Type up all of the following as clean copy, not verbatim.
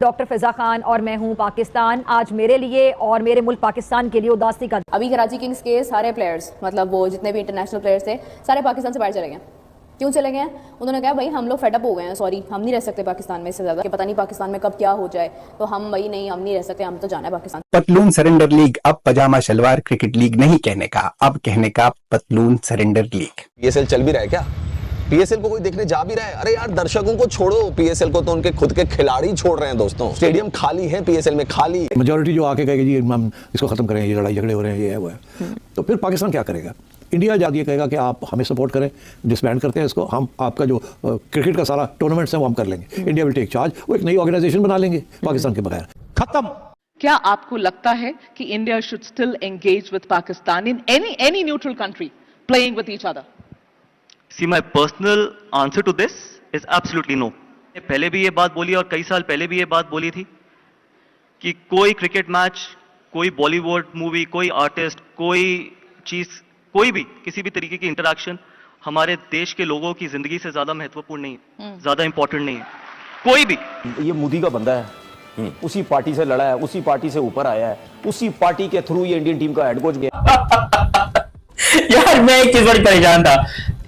Doctor फिजा खान और मैं हूं पाकिस्तान। आज मेरे लिए और मेरे मुल्क पाकिस्तान के लिए उदासी का अभी कराची किंग्स के सारे प्लेयर्स मतलब वो जितने भी इंटरनेशनल प्लेयर्स थे सारे पाकिस्तान से बाहर चले गए। क्यों चले गए? उन्होंने कहा भाई हम लोग फेडअप हो गए हैं, सॉरी हम नहीं रह सकते पाकिस्तान में इससे ज़्यादा कि पता नहीं पाकिस्तान में कब क्या हो जाए, तो हम भाई नहीं, हम नहीं रह सकते, हम तो जाना है पाकिस्तान। पतलून सरेंडर लीग अब पजामा शलवार क्रिकेट लीग नहीं कहने का, अब कहने का पतलून सरेंडर लीग। पीएसएल चल भी रहा है क्या? पीएसएल को कोई देखने जा भी रहा है? अरे यार दर्शकों को छोड़ो, पीएसएल को तो उनके खुद के खिलाड़ी छोड़ रहे हैं दोस्तों। स्टेडियम खाली है पीएसएल में, खाली। मेजोरिटी जो आके कहेगी जी हम इसको खत्म करें, ये लड़ाई झगड़े हो रहे हैं, ये है वो है, तो फिर पाकिस्तान क्या करेगा? इंडिया जाके कहेगा कि आप हमें सपोर्ट करें, डिसबैंड करते हैं इसको, हम आपका जो क्रिकेट का सारा टूर्नामेंट्स है वो हम कर लेंगे, इंडिया विल टेक चार्ज, वो एक नई ऑर्गेनाइजेशन बना लेंगे पाकिस्तान के बगैर। खत्म। क्या आपको लगता है कि India should still engage with Pakistan in any neutral country playing with each other? See, my personal answer to this is absolutely no. पहले भी ये बात बोली और कई साल पहले भी ये बात बोली थी कि कोई क्रिकेट मैच, कोई बॉलीवुड मूवी, कोई आर्टिस्ट, कोई चीज, कोई भी किसी भी तरीके की इंटरेक्शन हमारे देश के लोगों की जिंदगी से ज्यादा महत्वपूर्ण नहीं है, ज्यादा इंपॉर्टेंट नहीं है, कोई भी। ये मोदी का बंदा है, उसी पार्टी से लड़ा है, उसी पार्टी से ऊपर आया है, उसी पार्टी के थ्रू ये इंडियन टीम का हेड कोच गया। यार मैं एक चीज बड़ी परेशान था,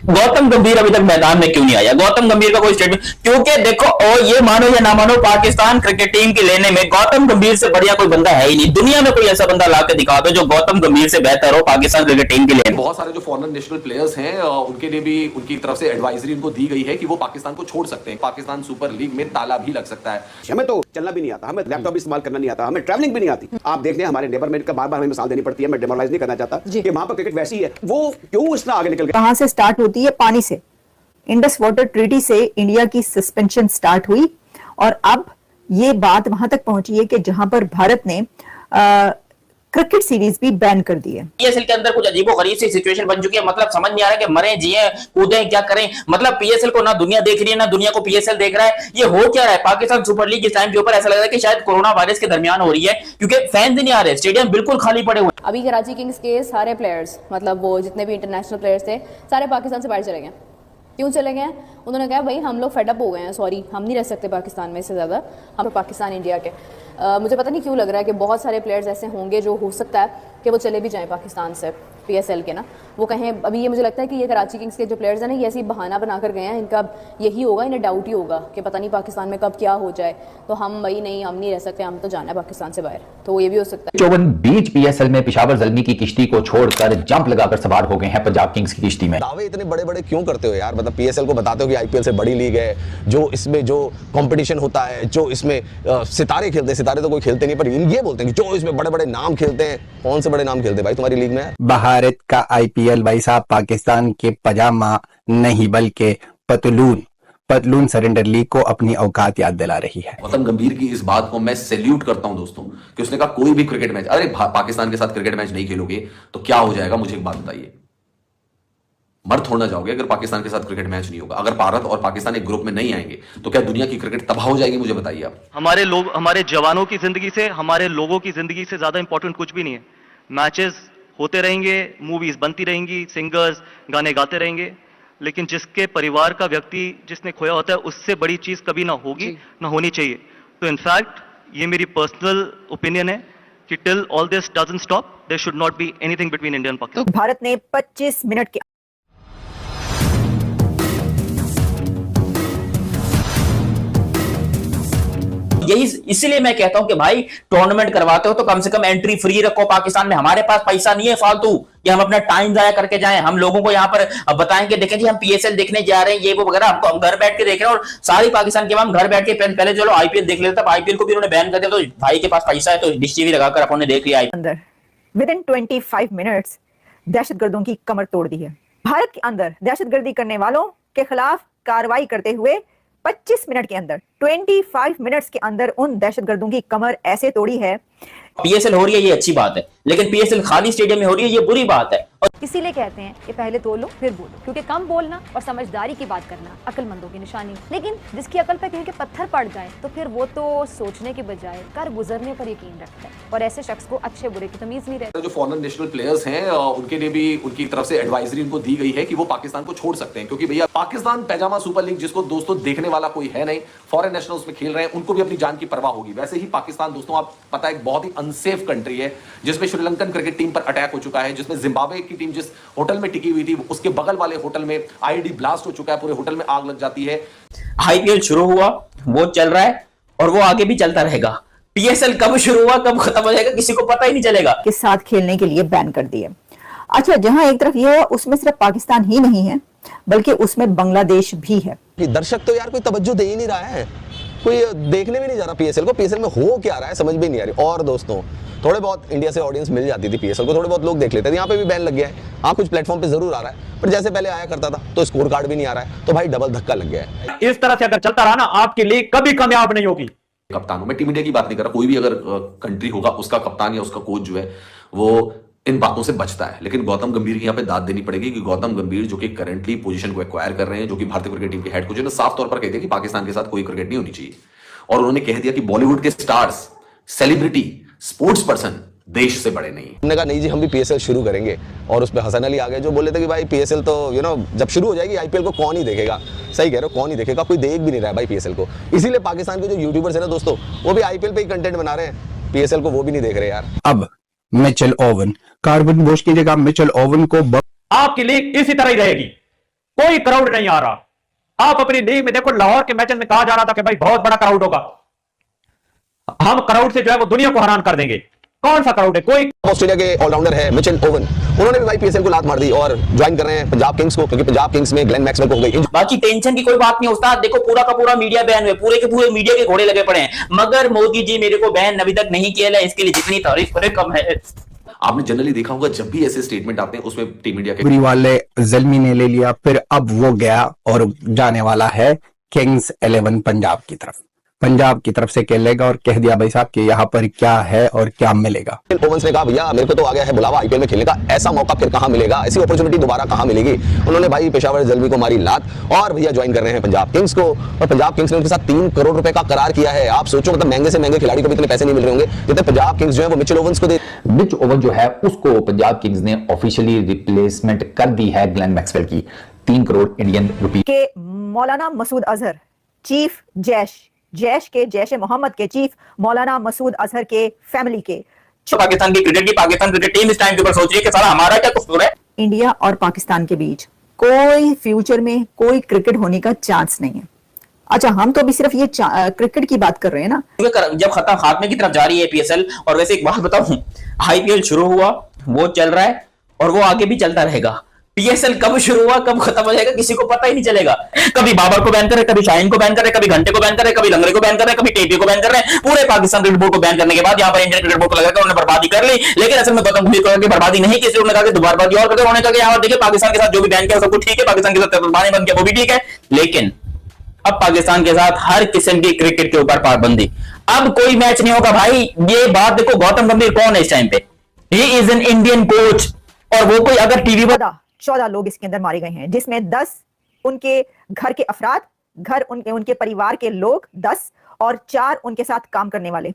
गौतम गंभीर अभी तक मैदान में क्यों नहीं आया? गौतम गंभीर का कोई स्टेटमेंट, क्योंकि देखो और ये मानो या ना मानो पाकिस्तान क्रिकेट टीम के लेने में गौतम गंभीर से बढ़िया कोई बंदा है ही नहीं दुनिया में। कोई ऐसा बंदा ला के दिखा दो जो गौतम गंभीर से बेहतर हो पाकिस्तान क्रिकेट टीम के लिए। बहुत सारे जो फॉरेन नेशनल प्लेयर्स हैं उनके लिए भी उनकी तरफ से एडवाइजरी उनको दी गई है कि वो पाकिस्तान को छोड़ सकते हैं, पाकिस्तान सुपर लीग में ताला भी लग सकता है। हमें तो चलना भी नहीं आता, हमें लैपटॉप भी इस्तेमाल करना नहीं आता, हमें ट्रैवलिंग भी नहीं आती। आप देखते हैं हमारे नेबर में बार बार हमें मिसाल देनी पड़ती है, मैं डेमोरलाइज नहीं करना चाहता कि वहां पर क्रिकेट वैसी है, वो क्यों इतना आगे निकल गया? कहां से स्टार्ट होती है? पानी से। इंडस वाटर ट्रीटी से इंडिया की सस्पेंशन स्टार्ट हुई और अब ये बात वहां तक पहुंची है कि जहां पर भारत ने क्रिकेट सीरीज भी बैन कर दी है। पीएसएल के अंदर कुछ अजीबोगरीब सी सिचुएशन बन चुकी है, मतलब समझ नहीं आ रहा है कि मरे जिए कूदे क्या करें। मतलब पीएसएल को ना दुनिया देख रही है ना दुनिया को पीएसएल देख रहा है। ये हो क्या रहा है? पाकिस्तान सुपर लीग इस टाइम के ऊपर ऐसा लग रहा है कि शायद कोरोना वायरस के दरमियान हो रही है, क्योंकि फैंस नहीं आ रहे, स्टेडियम बिल्कुल खाली पड़े हुए। अभी कराची किंग्स के सारे प्लेयर्स मतलब वो जितने भी इंटरनेशनल प्लेयर्स थे सारे पाकिस्तान से बाहर चले गए। क्यों चले गए? उन्होंने कहा भाई हम लोग फेडअप हो गए हैं, सॉरी हम नहीं रह सकते पाकिस्तान में इससे ज़्यादा, हम तो पाकिस्तान इंडिया के। मुझे पता नहीं क्यों लग रहा है कि बहुत सारे प्लेयर्स ऐसे होंगे जो हो सकता है कि वो चले भी जाएं पाकिस्तान से, पीएसएल के ना, वो कहें। अभी ये मुझे लगता है कि ये कराची किंग्स के जो प्लेयर्स हैं ना, ये ऐसी बहाना बनाकर गए हैं, इनका यही होगा, इन्हें डाउट ही होगा कि पता नहीं पाकिस्तान में कब क्या हो जाए, तो हम भाई नहीं, हम नहीं रह सकते, हम तो जाना है पाकिस्तान से बाहर, तो ये भी हो सकता है। 54 बीच पीएसएल में पेशावर ज़ल्मी की किश्ती को छोड़कर जंप लगाकर सवार हो गए हैं पंजाब किंग्स की किश्ती में। दावे इतने बड़े बड़े क्यों करते हो यार? मतलब पीएसएल को बताते हो कि आईपीएल से बड़ी लीग है, जो इसमें जो कंपटीशन होता है, जो इसमें सितारे खेलते हैं, सितारे तो कोई खेलते नहीं, पर ये बोलते हैं कि जो इसमें बड़े बड़े नाम खेलते हैं। कौन से बड़े नाम खेलते हैं भाई तुम्हारी लीग में? भारत का आईपीएल भाई साहब पाकिस्तान के पजामा नहीं बल्कि पतलून सरेंडर लीग को अपनी औकात याद दिला रही है। गौतम गंभीर की इस बात को मैं सैल्यूट करता हूं दोस्तों, कि उसने कहा कोई भी क्रिकेट मैच, अरे पाकिस्तान के साथ क्रिकेट मैच नहीं खेलोगे तो क्या हो जाएगा? मुझे एक बात बताइए, मर थोड़ा जाओगे अगर पाकिस्तान के साथ क्रिकेट मैच नहीं होगा? अगर भारत और पाकिस्तान एक ग्रुप में नहीं आएंगे तो क्या दुनिया की क्रिकेट तबाह हो जाएगी? मुझे बताइए आप। हमारे लोग, हमारे जवानों की जिंदगी से, हमारे लोगों की जिंदगी से ज्यादा इंपॉर्टेंट कुछ भी नहीं है। मैचेस होते रहेंगे, मूवीज बनती रहेंगी, सिंगर्स गाने गाते रहेंगे, लेकिन जिसके परिवार का व्यक्ति जिसने खोया होता है उससे बड़ी चीज कभी ना होगी, ना होनी चाहिए। तो इनफैक्ट ये मेरी पर्सनल ओपिनियन है कि till all this doesn't stop there should not be anything between India and Pakistan. Bharat ने 25 मिनट के यही इसलिए मैं कहता हूं कि भाई टूर्नामेंट करवाते हो तो कम से कम एंट्री फ्री रखो पाकिस्तान में। हमारे पास पैसा नहीं है फालतू कि हम अपना टाइम जाया करके जाएं, हम लोगों को यहाँ पर बताएं कि देखें जी हम पीएसएल देखने जा रहे हैं, ये वो वगैरह, हमको हम घर बैठ के देख रहे हैं। और सारी पाकिस्तान के हम घर बैठ के पहले चलो आईपीएल देख लेते, तब आईपीएल को भी उन्होंने बैन कर दिया, तो भाई के पास पैसा है तो डिश टीवी लगाकर अपने देख लिया। अंदर विदिन 25 मिनट्स दहशतगर्दों की कमर तोड़ दी है। भारत के अंदर दहशतगर्दी करने वालों के खिलाफ कार्रवाई करते हुए 25 मिनट के अंदर, 25 मिनट्स के अंदर उन दहशतगर्दों की कमर ऐसे तोड़ी है। पीएसएल हो रही है ये अच्छी बात है, लेकिन पीएसएल खाली स्टेडियम में हो रही है ये बुरी बात है। और इसीलिए कहते हैं कि पहले तोलो फिर बोलो, क्योंकि कम बोलना और समझदारी की बात करना अक्लमंदों की निशानी। लेकिन जिसकी अकल पे कहीं के पत्थर पड़ जाए तो फिर वो तो सोचने के बजाय कर गुजरने पर यकीन रखता है, और ऐसे शख्स को अच्छे बुरे की तमीज नहीं रहती। जो फॉरेन नेशनल प्लेयर्स हैं उनके लिए भी उनकी तरफ से एडवाइजरी उनको दी गई है कि वो पाकिस्तान को छोड़ सकते हैं, क्योंकि भैया पाकिस्तान पैजामा सुपर लीग जिसको दोस्तों देखने वाला कोई है नहीं, फॉरेन नेशनल्स में खेल रहे हैं, उनको भी अपनी जान की परवाह होगी। वैसे ही पाकिस्तान दोस्तों आप पता है एक बहुत ही अनसेफ कंट्री है, जिसमें श्रीलंकन क्रिकेट टीम पर अटैक हो चुका है, जिसमें जिम्बाब्वे की टीम जिस होटल में टिकी हुई थी उसके बगल वाले होटल में आईईडी ब्लास्ट हो चुका है, पूरे होटल में आग लग जाती है। आईपीएल शुरू हुआ, वो चल रहा है और वो आगे भी चलता रहेगा। पीएसएल कब शुरू हुआ कब खत्म हो जाएगा किसी को पता ही नहीं चलेगा। के साथ खेलने के लिए बैन कर दिए। अच्छा, जहां एक तरफ ये है उसमें सिर्फ पाकिस्तान ही नहीं है बल्कि उसमें बांग्लादेश भी है। दर्शक तो यार कोई तवज्जो दे ही नहीं रहा है, कोई देखने भी नहीं जा रहा पीएसएल को, पीएसएल में हो क्या रहा है समझ भी नहीं आ रही। और दोस्तों थोड़े बहुत इंडिया से ऑडियंस मिल जाती थी पीएसएल को, थोड़े बहुत लोग देख लेते थे, यहाँ पे भी बैन लग गया है। हाँ कुछ प्लेटफॉर्म पे जरूर आ रहा है, पर जैसे पहले आया करता था तो स्कोर कार्ड भी नहीं आ रहा है, तो भाई डबल धक्का लग गया है। इस तरह से अगर चलता रहा ना आपकी लीग कभी कामयाब नहीं होगी। कप्तानों में टीम इंडिया की बात नहीं कर रहा, कोई भी अगर कंट्री होगा उसका कप्तान या उसका कोच जो है वो इन बातों से बचता है। लेकिन गौतम गंभीर की यहाँ पे दाद देनी पड़ेगी कि गौतम गंभीर जो कि करंटली पोजीशन को एक्वायर कर रहे हैं, जो कि भारतीय क्रिकेट टीम के हेड कोच है, साफ तौर पर कह दिया कि पाकिस्तान के साथ कोई क्रिकेट नहीं होनी चाहिए। और उन्होंने कह दिया कि बॉलीवुड के स्टार्स, सेलिब्रिटी, स्पोर्ट्स पर्सन देश से बड़े नहीं। हमने कहा नहीं जी हम भी पीएसएल शुरू करेंगे, और उस पे हसन अली आ गए जो बोले थे कि भाई पीएसएल तो जब शुरू हो जाएगी आईपीएल को कौन ही देखेगा। सही कह रहे हो, कौन ही देखेगा, कोई देख भी नहीं रहा है भाई पीएसएल को। इसीलिए पाकिस्तान के जो यूट्यूबर्स है ना दोस्तों, वो भी आईपीएल पे ही कंटेंट बना रहे हैं, पीएसएल को वो भी नहीं देख रहे यार। अब मिचेल ओवन, कार्बन बोश की जगह मिचेल ओवन को आपकी लीग इसी तरह ही रहेगी, कोई क्राउड नहीं आ रहा। आप अपनी लीग में देखो, लाहौर के मैचेस में कहा जा रहा था कि भाई बहुत बड़ा क्राउड होगा, हम क्राउड से जो है वो दुनिया को हैरान कर देंगे। कौन सा क्राउड है? कोई। ऑस्ट्रेलिया के ऑलराउंडर है मिचेल ओवन, उन्होंने भी भाई पीएसएल को लात मार दी और ज्वाइन कर रहे हैं पंजाब किंग्स को, क्योंकि पंजाब किंग्स में ग्लेन मैक्सवेल को हो गई। बाकी टेंशन की कोई बात नहीं उस्ताद, देखो पूरा का पूरा मीडिया बैन हुए, पूरे के पूरे मीडिया के घोड़े लगे पड़े हैं, मगर मोदी जी मेरे को बैन अभी तक नहीं किया है, इसके लिए जितनी तारीफ करे कम है। आपने जनरली देखा होगा जब भी ऐसे स्टेटमेंट आते हैं उसमें टीम इंडिया के बुरी वाले ज़ल्मी ने ले लिया, फिर अब वो गया और जाने वाला है किंग्स 11 पंजाब की तरफ। पंजाब की तरफ से खेलेगा और कह दिया भाई साहब कि यहाँ पर क्या है और क्या मिलेगा। ओवंस ने कहा भैया मेरे को तो आ गया है बुलावा आईपीएल में खेलने का, ऐसा मौका फिर कहां मिलेगा, ऐसी अपॉर्चुनिटी दोबारा कहां मिलेगी। उन्होंने भाई पेशावर ज़ल्मी को मारी लात और भैया ज्वाइन कर रहे हैं पंजाब किंग्स को, और पंजाब किंग्स ने उनके साथ 3 करोड़ रुपए का करार किया है। आप सोचो, मतलब महंगे से महंगे खिलाड़ी को भी इतने पैसे नहीं मिल रहे होंगे जितने पंजाब किंग्स जो है वो मिचेल ओवंस को दे। मिच ओवन जो है उसको पंजाब किंग्स ने ऑफिशियली रिप्लेसमेंट कर दी है ग्लेन मैक्सवेल की 3 करोड़ इंडियन रुपए के। मौलाना मसूद अजहर, चीफ जैश के जैश मोहम्मद के चीफ मौलाना मसूद अजहर के फैमिली के, पाकिस्तान की पाकिस्तान क्रिकेट टीम इस टाइम के ऊपर सोच रही है कि साला हमारा क्या कसूर है। इंडिया और पाकिस्तान के बीच कोई फ्यूचर में कोई क्रिकेट होने का चांस नहीं है। अच्छा, हम तो अभी सिर्फ ये क्रिकेट की बात कर रहे हैं ना, जब खत्म खात्मे की तरफ जा रही है पीएसएल। और वैसे एक बात बताऊं, आईपीएल शुरू हुआ, वो चल रहा है और वो आगे भी चलता रहेगा। पीएसएल कब शुरू हुआ कब खत्म हो जाएगा किसी को पता ही नहीं चलेगा। कभी बाबर को बैन करे, कभी शाहीन को बैन करे, कभी घंटे को बैन करे, कभी लंगरे को बैन करे, कभी टेपी को बैन कर रहे हैं। पूरे पाकिस्तान क्रिकेट बोर्ड को बैन करने के बाद यहाँ पर इंडियन क्रिकेट बोर्ड को लगा उन्होंने बर्बादी कर ली, लेकिन असल में गौतम गंभीर की बर्बादी नहीं की, उन्होंने कहा कि बर्बादी और करके उन्होंने कहा कि यहाँ देखिए पाकिस्तान के साथ जो भी बैन किया सब कुछ ठीक है, पाकिस्तान के साथ बंद किया वो भी ठीक है, लेकिन अब पाकिस्तान के साथ हर किस्म की क्रिकेट के ऊपर पाबंदी। अब कोई मैच नहीं होगा भाई। ये बात देखो, गौतम गंभीर कौन है इस टाइम पे? He is an Indian coach, और वो कोई अगर टीवी पर 14 लोग इसके अंदर मारे गए हैं, जिसमें 10 उनके घर के अफराद, घर उनके परिवार के लोग 10 और 4 उनके साथ काम करने वाले,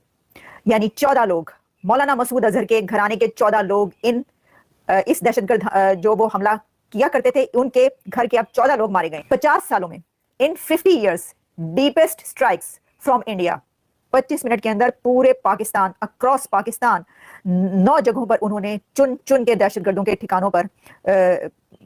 यानी 14 लोग। मौलाना मसूद अजहर के घराने के 14 लोग इस दहशतगर्द जो वो हमला किया करते थे उनके घर के अब 14 लोग मारे गए। 50 सालों में, इन 50 years deepest strikes from India. 25 minute के अंदर पूरे पाकिस्तान, अक्रॉस पाकिस्तान 9 जगहों पर उन्होंने चुन चुन के दहशतगर्दों के ठिकानों पर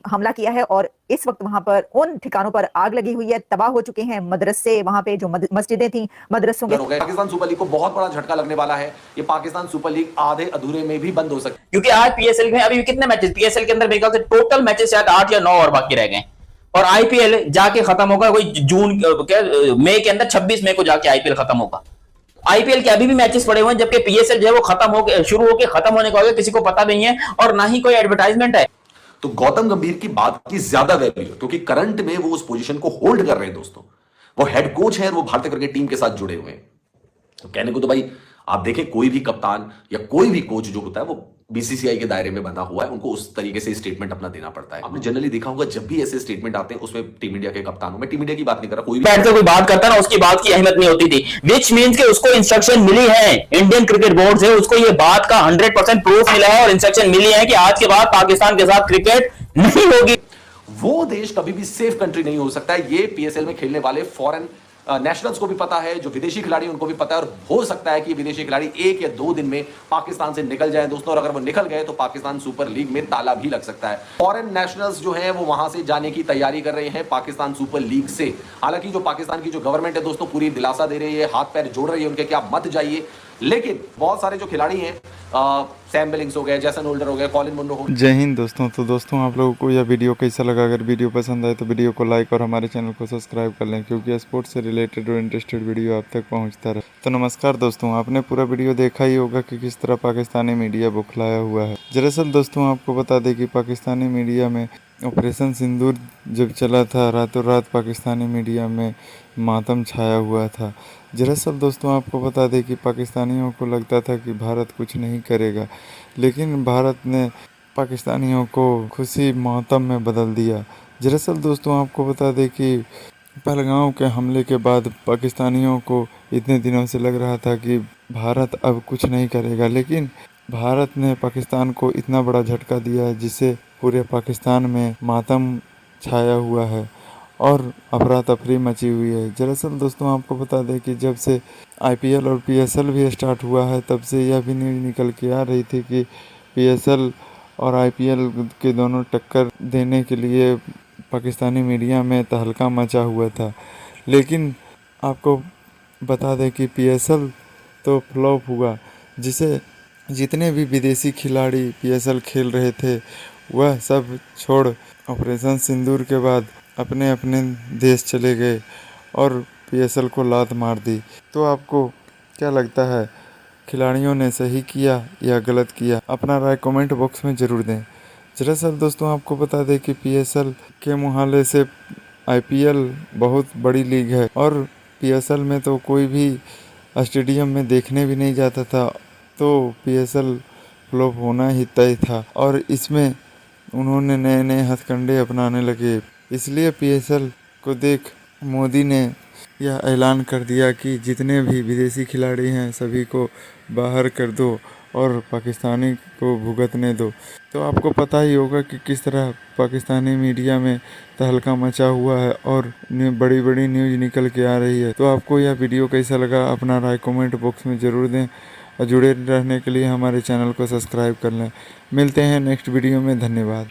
हमला किया है, और इस वक्त वहां पर उन ठिकानों पर आग लगी हुई है, तबाह हो चुके हैं मदरसे, वहां पे जो मस्जिदें थी मदरसों के। पाकिस्तान सुपर लीग को बहुत बड़ा झटका लगने वाला है। ये पाकिस्तान सुपर लीग आधे अधूरे में भी बंद हो सकती है, क्योंकि आज पीएसएल में अभी कितने मैचेस, पीएसएल के अंदर मेरे ख्याल से टोटल मैचेस शायद 8 या 9 और बाकी रह गए, और आईपीएल जाके खत्म होगा कोई जून मई के अंदर, 26 मई को जाके आईपीएल खत्म होगा। आईपीएल के अभी भी मैचेस पड़े हुए हैं, जबकि पीएसएल जो है वो खत्म हो शुरू होकर खत्म होने को किसी को पता नहीं है, और ना ही कोई एडवर्टाइजमेंट है। तो गौतम गंभीर की बात की ज्यादा वैल्यू है, क्योंकि करंट में वो उस पोजीशन को होल्ड कर रहे हैं दोस्तों। वो हेड कोच है, वो भारतीय क्रिकेट टीम के साथ जुड़े हुए हैं। तो कहने को तो भाई आप देखें, कोई भी कप्तान या कोई भी कोच जो होता है वो बीसीसीआई के दायरे में बंधा हुआ है, उनको उस तरीके से स्टेटमेंट अपना देना पड़ता है। आपने जनरली देखा होगा जब भी ऐसे स्टेटमेंट आते हैं उसमें टीम इंडिया के कप्तानों में, टीम इंडिया की बात नहीं कर रहा, कोई बैठ से कोई बात करता ना उसकी बात की अहमियत नहीं होती थी, विच मीन्स कि उसको इंस्ट्रक्शन मिली है इंडियन क्रिकेट बोर्ड से, उसको ये बात का 100% प्रूफ मिला है और इंस्ट्रक्शन मिली है कि आज के बाद पाकिस्तान के साथ क्रिकेट नहीं होगी। वो देश कभी भी सेफ कंट्री नहीं हो सकता है। ये पीएसएल में खेलने वाले फॉरेन नेशनल्स को भी पता है, जो विदेशी खिलाड़ी उनको भी पता है, और हो सकता है कि विदेशी खिलाड़ी 1 या 2 दिन में पाकिस्तान से निकल जाए दोस्तों, और अगर वो निकल गए तो पाकिस्तान सुपर लीग में ताला भी लग सकता है। फॉरेन नेशनल्स जो हैं वो वहां से जाने की तैयारी कर रहे हैं पाकिस्तान सुपर लीग से। हालांकि जो पाकिस्तान की जो गवर्नमेंट है दोस्तों पूरी दिलासा दे रही है, हाथ पैर जोड़ रही है उनके, क्या मत जाइए, लेकिन बहुत सारे जो खिलाड़ी हैं, सैम बिलिंग्स हो गए, जैसन होल्डर हो गए, कॉलिन मुंडो हो। जय हिंद दोस्तों। तो दोस्तों आप लोगों को यह वीडियो कैसा लगा? अगर वीडियो पसंद आए तो वीडियो को लाइक और हमारे चैनल को सब्सक्राइब कर लें, क्योंकि स्पोर्ट्स से रिलेटेड और इंटरेस्टेड वीडियो आप तक पहुंचता रहे। तो नमस्कार दोस्तों, आपने पूरा वीडियो देखा ही होगा कि किस तरह पाकिस्तानी मीडिया बौखलाया हुआ है। दरअसल दोस्तों आपको बता दें कि पाकिस्तानी मीडिया में ऑपरेशन सिंदूर जब चला था, रातों रात पाकिस्तानी मीडिया में मातम छाया हुआ था। दरअसल दोस्तों आपको बता दें कि पाकिस्तानियों को लगता था कि भारत कुछ नहीं करेगा, लेकिन भारत ने पाकिस्तानियों को खुशी मातम में बदल दिया। दरअसल दोस्तों आपको बता दें कि पहलगाम के हमले के बाद पाकिस्तानियों को इतने दिनों से लग रहा था कि भारत अब कुछ नहीं करेगा, लेकिन भारत ने पाकिस्तान को इतना बड़ा झटका दिया जिससे पूरे पाकिस्तान में मातम छाया हुआ है और अफरा तफरी मची हुई है। दरअसल दोस्तों आपको बता दें कि जब से आईपीएल और पीएसएल भी स्टार्ट हुआ है तब से यह भी न्यूज़ निकल के आ रही थी कि पीएसएल और आईपीएल के दोनों टक्कर देने के लिए पाकिस्तानी मीडिया में तहलका मचा हुआ था। लेकिन आपको बता दें कि पीएसएल तो फ्लॉप हुआ, जिसे जितने भी विदेशी खिलाड़ी पीएसएल खेल रहे थे वह सब छोड़ ऑपरेशन सिंदूर के बाद अपने अपने देश चले गए और पीएसएल को लात मार दी। तो आपको क्या लगता है, खिलाड़ियों ने सही किया या गलत किया? अपना राय कमेंट बॉक्स में ज़रूर दें। दरअसल दोस्तों आपको बता दें कि पीएसएल के मुहाले से आईपीएल बहुत बड़ी लीग है और पीएसएल में तो कोई भी स्टेडियम में देखने भी नहीं जाता था, तो पीएसएल फ्लॉप होना ही तय था और इसमें उन्होंने नए नए हथकंडे अपनाने लगे। इसलिए पीएसएल को देख मोदी ने यह ऐलान कर दिया कि जितने भी विदेशी खिलाड़ी हैं सभी को बाहर कर दो और पाकिस्तानी को भुगतने दो। तो आपको पता ही होगा कि किस तरह पाकिस्तानी मीडिया में तहलका मचा हुआ है और बड़ी बड़ी न्यूज़ निकल के आ रही है। तो आपको यह वीडियो कैसा लगा? अपना राय कमेंट बॉक्स में ज़रूर दें और जुड़े रहने के लिए हमारे चैनल को सब्सक्राइब कर लें। मिलते हैं नेक्स्ट वीडियो में, धन्यवाद।